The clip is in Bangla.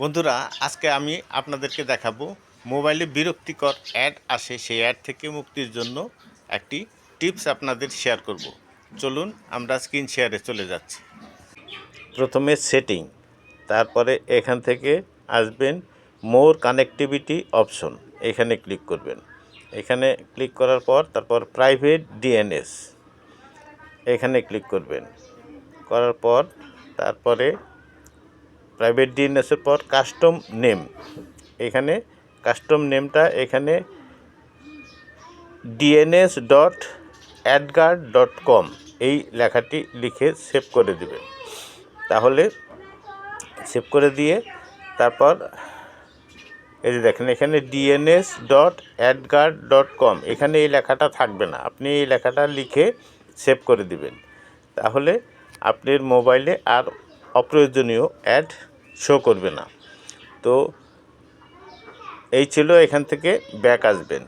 বন্ধুরা, আজকে আমি আপনাদেরকে দেখাবো মোবাইলে বিরক্তিকর অ্যাড আসে, সেই অ্যাড থেকে মুক্তির জন্য একটি টিপস আপনাদের শেয়ার করব। চলুন আমরা স্ক্রিন শেয়ারে চলে যাচ্ছি। প্রথমে সেটিং, তারপরে এখান থেকে আসবেন মোর কানেক্টিভিটি অপশন, এখানে ক্লিক করবেন। এখানে ক্লিক করার পর তারপর প্রাইভেট ডিএনএস এখানে ক্লিক করবেন। করার পর তারপরে প্রাইভেট ডিএনএসের পর কাস্টম নেম, এখানে কাস্টম নেমটা এখানে dns.adguard.com এই লেখাটি লিখে সেভ করে দেবেন। তাহলে সেভ করে দিয়ে তারপর এই যে দেখেন এখানে dns.adguard.com, এখানে এই লেখাটা থাকবে না, আপনি এই লেখাটা লিখে সেভ করে দিবেন। তাহলে আপনার মোবাইলে আর অপ্রয়োজনীয় অ্যাড শো করবে না। তো এই ছিল, এখান থেকে ব্যাক আসবেন।